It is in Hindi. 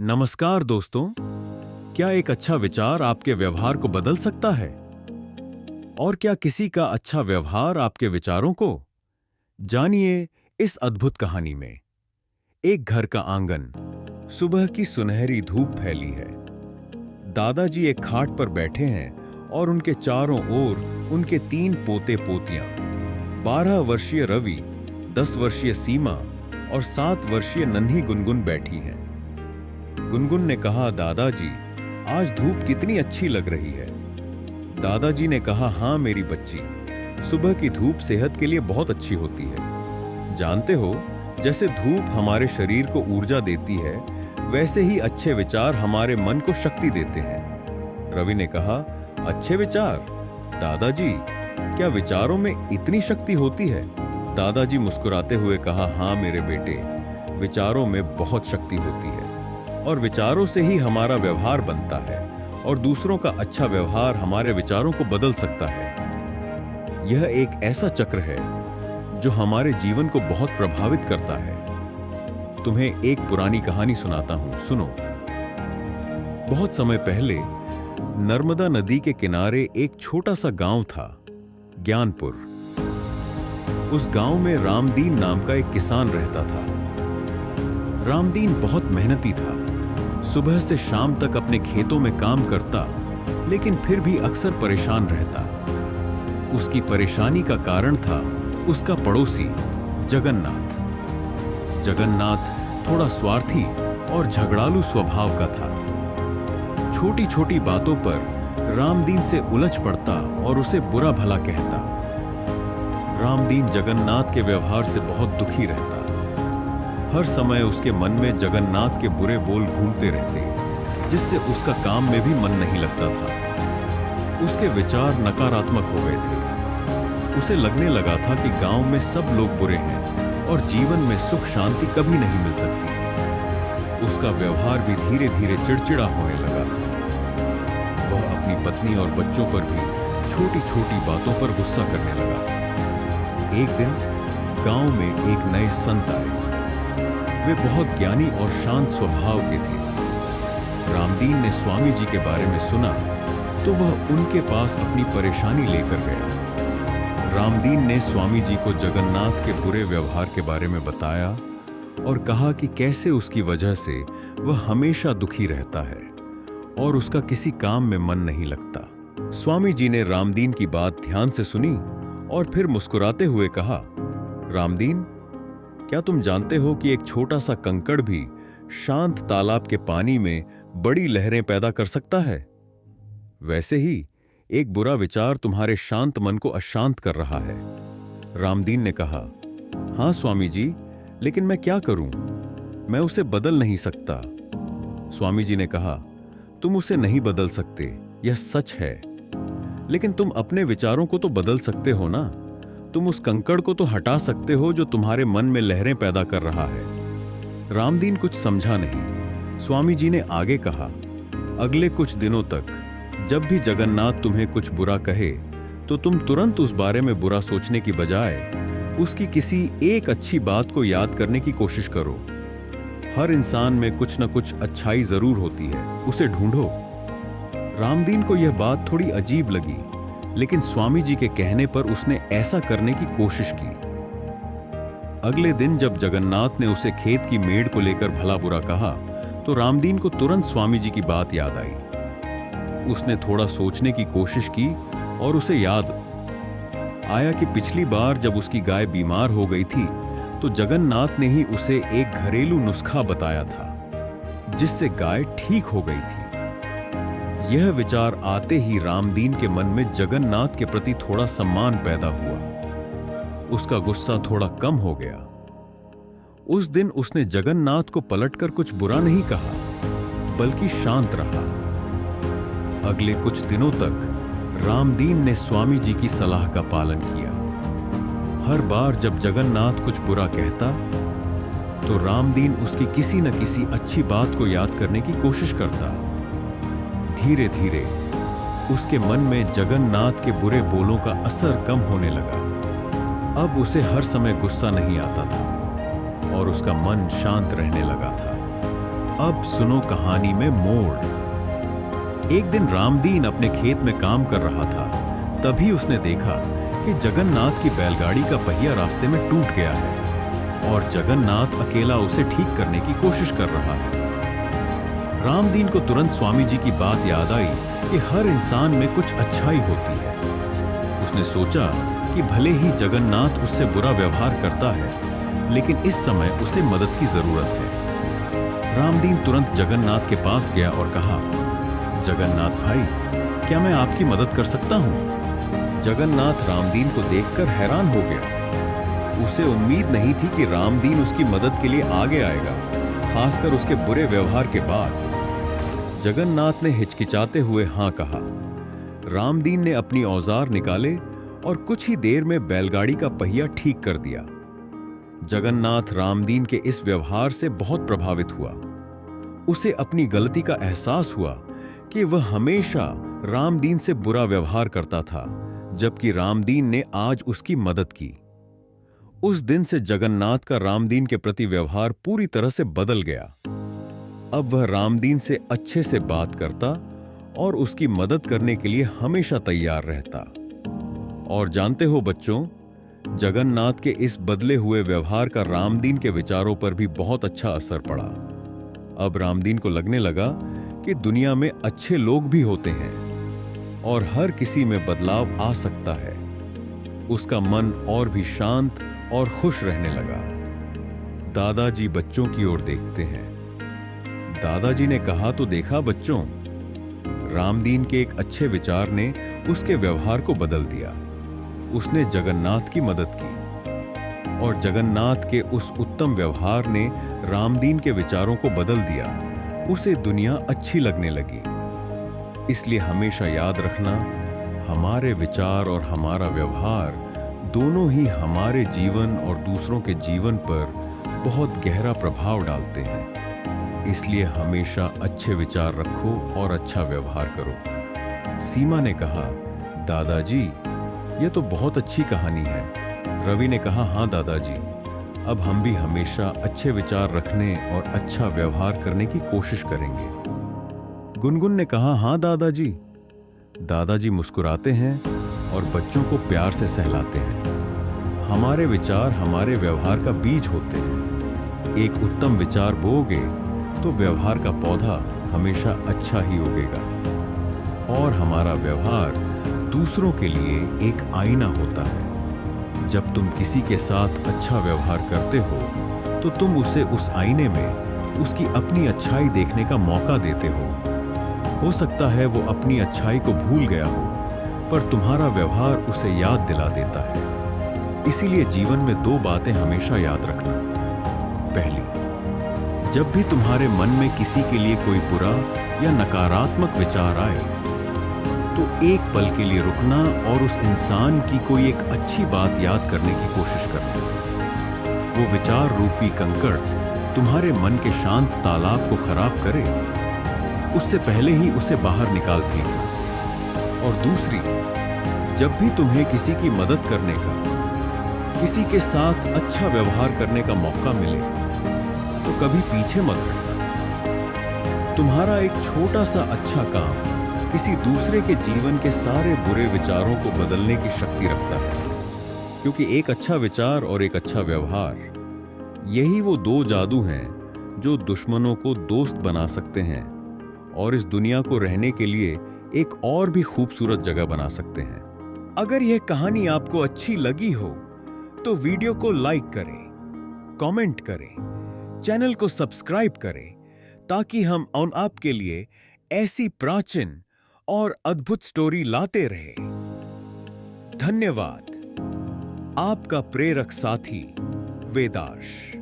नमस्कार दोस्तों। क्या एक अच्छा विचार आपके व्यवहार को बदल सकता है? और क्या किसी का अच्छा व्यवहार आपके विचारों को? जानिए इस अद्भुत कहानी में। एक घर का आंगन। सुबह की सुनहरी धूप फैली है। दादाजी एक खाट पर बैठे हैं और उनके चारों ओर उनके 3 पोते पोतियां। 12 वर्षीय रवि, 10 वर्षीय सीमा और 7 वर्षीय नन्ही गुनगुन बैठी हैं। गुनगुन ने कहा, दादाजी, आज धूप कितनी अच्छी लग रही है। दादाजी ने कहा, हाँ मेरी बच्ची, सुबह की धूप सेहत के लिए बहुत अच्छी होती है। जानते हो, जैसे धूप हमारे शरीर को ऊर्जा देती है, वैसे ही अच्छे विचार हमारे मन को शक्ति देते हैं। रवि ने कहा, अच्छे विचार? दादाजी, क्या विचारों में इतनी शक्ति होती है? दादाजी मुस्कुराते हुए कहा, हाँ मेरे बेटे, विचारों में बहुत शक्ति होती है और विचारों से ही हमारा व्यवहार बनता है और दूसरों का अच्छा व्यवहार हमारे विचारों को बदल सकता है। यह एक ऐसा चक्र है जो हमारे जीवन को बहुत प्रभावित करता है। तुम्हें एक पुरानी कहानी सुनाता हूं, सुनो। बहुत समय पहले नर्मदा नदी के किनारे एक छोटा सा गांव था, ज्ञानपुर। उस गांव में रामदीन नाम का एक किसान रहता था। रामदीन बहुत मेहनती था। सुबह से शाम तक अपने खेतों में काम करता, लेकिन फिर भी अक्सर परेशान रहता। उसकी परेशानी का कारण था उसका पड़ोसी जगन्नाथ। जगन्नाथ थोड़ा स्वार्थी और झगड़ालू स्वभाव का था। छोटी छोटी बातों पर रामदीन से उलझ पड़ता और उसे बुरा भला कहता। रामदीन जगन्नाथ के व्यवहार से बहुत दुखी रहता। हर समय उसके मन में जगन्नाथ के बुरे बोल घूमते रहते, जिससे उसका काम में भी मन नहीं लगता था। उसके विचार नकारात्मक हो गए थे। उसे लगने लगा था कि गांव में सब लोग बुरे हैं और जीवन में सुख शांति कभी नहीं मिल सकती। उसका व्यवहार भी धीरे धीरे चिड़चिड़ा होने लगा था। वह अपनी पत्नी और बच्चों पर भी छोटी छोटी बातों पर गुस्सा करने लगा था। एक दिन गांव में एक नए संत आए। वे बहुत ज्ञानी और शांत स्वभाव के थे। रामदीन ने स्वामी जी के बारे में सुना तो वह उनके पास अपनी परेशानी लेकर गया। रामदीन ने स्वामी जी को जगन्नाथ के बुरे व्यवहार के बारे में बताया और कहा कि कैसे उसकी वजह से वह हमेशा दुखी रहता है और उसका किसी काम में मन नहीं लगता। स्वामी जी ने रामदीन की बात ध्यान से सुनी और फिर मुस्कुराते हुए कहा, रामदीन, क्या तुम जानते हो कि एक छोटा सा कंकड़ भी शांत तालाब के पानी में बड़ी लहरें पैदा कर सकता है? वैसे ही एक बुरा विचार तुम्हारे शांत मन को अशांत कर रहा है। रामदीन ने कहा, हाँ स्वामी जी, लेकिन मैं क्या करूं? मैं उसे बदल नहीं सकता। स्वामी जी ने कहा, तुम उसे नहीं बदल सकते, यह सच है, लेकिन तुम अपने विचारों को तो बदल सकते हो ना। तुम उस कंकड़ को तो हटा सकते हो जो तुम्हारे मन में लहरें पैदा कर रहा है। रामदीन कुछ समझा नहीं। स्वामी जी ने आगे कहा, अगले कुछ दिनों तक जब भी जगन्नाथ तुम्हें कुछ बुरा कहे तो तुम तुरंत उस बारे में बुरा सोचने की बजाय उसकी किसी एक अच्छी बात को याद करने की कोशिश करो। हर इंसान में कुछ न कुछ अच्छाई जरूर होती है, उसे ढूंढो। रामदीन को यह बात थोड़ी अजीब लगी, लेकिन स्वामी जी के कहने पर उसने ऐसा करने की कोशिश की। अगले दिन जब जगन्नाथ ने उसे खेत की मेड़ को लेकर भला बुरा कहा तो रामदीन को तुरंत स्वामी जी की बात याद आई। उसने थोड़ा सोचने की कोशिश की और उसे याद आया कि पिछली बार जब उसकी गाय बीमार हो गई थी तो जगन्नाथ ने ही उसे एक घरेलू नुस्खा बताया था, जिससे गाय ठीक हो गई थी। यह विचार आते ही रामदीन के मन में जगन्नाथ के प्रति थोड़ा सम्मान पैदा हुआ। उसका गुस्सा थोड़ा कम हो गया। उस दिन उसने जगन्नाथ को पलटकर कुछ बुरा नहीं कहा, बल्कि शांत रहा। अगले कुछ दिनों तक रामदीन ने स्वामी जी की सलाह का पालन किया। हर बार जब जगन्नाथ कुछ बुरा कहता तो रामदीन उसकी किसी न किसी अच्छी बात को याद करने की कोशिश करता। धीरे धीरे उसके मन में जगन्नाथ के बुरे बोलों का असर कम होने लगा। अब उसे हर समय गुस्सा नहीं आता था और उसका मन शांत रहने लगा था। अब सुनो कहानी में मोड़। एक दिन रामदीन अपने खेत में काम कर रहा था। तभी उसने देखा कि जगन्नाथ की बैलगाड़ी का पहिया रास्ते में टूट गया है और जगन्नाथ अकेला उसे ठीक करने की कोशिश कर रहा है। रामदीन को तुरंत स्वामी जी की बात याद आई कि हर इंसान में कुछ अच्छाई होती है। उसने सोचा कि भले ही जगन्नाथ उससे बुरा व्यवहार करता है, लेकिन इस समय उसे मदद की जरूरत है। रामदीन तुरंत जगन्नाथ के पास गया और कहा, जगन्नाथ भाई, क्या मैं आपकी मदद कर सकता हूं? जगन्नाथ रामदीन को देखकर हैरान हो गया। उसे उम्मीद नहीं थी कि रामदीन उसकी मदद के लिए आगे आएगा, खासकर उसके बुरे व्यवहार के बाद। जगन्नाथ ने हिचकिचाते हुए हां कहा। रामदीन ने अपनी औजार निकाले और कुछ ही देर में बैलगाड़ी का पहिया ठीक कर दिया। जगन्नाथ रामदीन के इस व्यवहार से बहुत प्रभावित हुआ। उसे अपनी गलती का एहसास हुआ कि वह हमेशा रामदीन से बुरा व्यवहार करता था, जबकि रामदीन ने आज उसकी मदद की। उस दिन से जगन्नाथ का रामदीन के प्रति व्यवहार पूरी तरह से बदल गया। अब वह रामदीन से अच्छे से बात करता और उसकी मदद करने के लिए हमेशा तैयार रहता। और जानते हो बच्चों, जगन्नाथ के इस बदले हुए व्यवहार का रामदीन के विचारों पर भी बहुत अच्छा असर पड़ा। अब रामदीन को लगने लगा कि दुनिया में अच्छे लोग भी होते हैं और हर किसी में बदलाव आ सकता है। उसका मन और भी शांत और खुश रहने लगा। दादाजी बच्चों की ओर देखते हैं। दादाजी ने कहा, तो देखा बच्चों, रामदीन के एक अच्छे विचार ने उसके व्यवहार को बदल दिया। उसने जगन्नाथ की मदद की और जगन्नाथ के उस उत्तम व्यवहार ने रामदीन के विचारों को बदल दिया। उसे दुनिया अच्छी लगने लगी। इसलिए हमेशा याद रखना, हमारे विचार और हमारा व्यवहार दोनों ही हमारे जीवन और दूसरों के जीवन पर बहुत गहरा प्रभाव डालते हैं। इसलिए हमेशा अच्छे विचार रखो और अच्छा व्यवहार करो। सीमा ने कहा, दादाजी, यह तो बहुत अच्छी कहानी है। रवि ने कहा, हाँ दादाजी, अब हम भी हमेशा अच्छे विचार रखने और अच्छा व्यवहार करने की कोशिश करेंगे। गुनगुन ने कहा, हाँ दादाजी। दादाजी मुस्कुराते हैं और बच्चों को प्यार से सहलाते हैं। हमारे विचार हमारे व्यवहार का बीज होते हैं। एक उत्तम विचार बोओगे तो व्यवहार का पौधा हमेशा अच्छा ही उगेगा और हमारा व्यवहार दूसरों के लिए एक आईना होता है। जब तुम किसी के साथ अच्छा व्यवहार करते हो तो तुम उसे उस आईने में उसकी अपनी अच्छाई देखने का मौका देते हो सकता है वो अपनी अच्छाई को भूल गया हो, पर तुम्हारा व्यवहार उसे याद दिला देता है। इसीलिए जीवन में दो बातें हमेशा याद रखना। पहली, जब भी तुम्हारे मन में किसी के लिए कोई बुरा या नकारात्मक विचार आए तो एक पल के लिए रुकना और उस इंसान की कोई एक अच्छी बात याद करने की कोशिश करना। वो विचार रूपी कंकड़ तुम्हारे मन के शांत तालाब को खराब करे, उससे पहले ही उसे बाहर निकाल फेंकना। और दूसरी, जब भी तुम्हें किसी की मदद करने का, किसी के साथ अच्छा व्यवहार करने का मौका मिले तो कभी पीछे मत हटना। तुम्हारा एक छोटा सा अच्छा काम किसी दूसरे के जीवन के सारे बुरे विचारों को बदलने की शक्ति रखता है, क्योंकि एक अच्छा विचार और एक अच्छा व्यवहार, यही वो दो जादू हैं जो दुश्मनों को दोस्त बना सकते हैं और इस दुनिया को रहने के लिए एक और भी खूबसूरत जगह बना सकते हैं। अगर यह कहानी आपको अच्छी लगी हो तो वीडियो को लाइक करें, कमेंट करें, चैनल को सब्सक्राइब करें, ताकि हम आपके लिए ऐसी प्राचीन और अद्भुत स्टोरी लाते रहें। धन्यवाद। आपका प्रेरक साथी वेदाश।